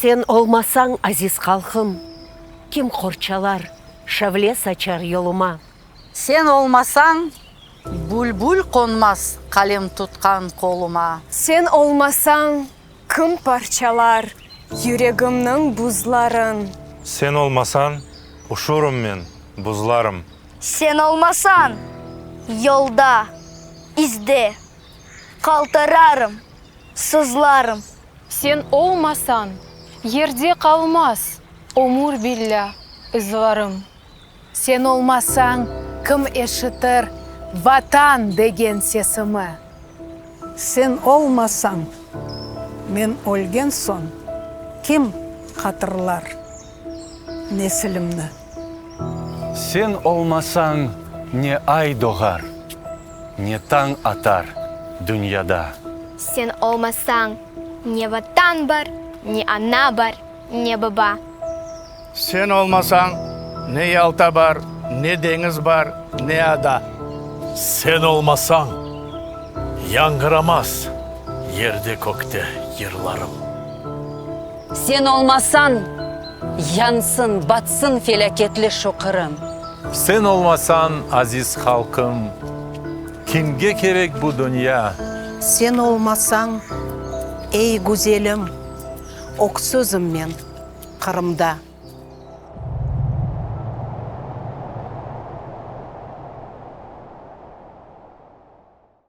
Сен олмасаң, азиз халқым, ким қорчалар, шәвле сачар yoluma. Сен олмасаң, бүлбүл қонмас қалем тұтқан қолыма. Сен олмасаң, кім парчалар жүрегімнің бұзларын. Сен olmasan, ұшырым мен бұзларым. Сен olmasan, yolda, izde, қалтырарым, сызларым. Сен olmasan, yerде қалмас, omur billah, ызларым. Сен olmasan, кім ешітір ватан деген сесімі. Сен olmasan, мен өлген соң, кім қатырлар несілімді? Сен olmasan, не ай доғар, не таң атар дүнияда. Сен olmasan, не ватан бар, не ана бар, не баба. Сен olmasan, ne yalta бар, ne deniz бар, ne ada. Sen olmasan, yangıramaz yerde kökte yırlarım. Sen olmasan, yansın, batsın felaketli şoqırım. Sen olmasan aziz halkım, kimge gerek bu dünya? Сен olmasan, ey güzelim, oksuzum мен Қырымда.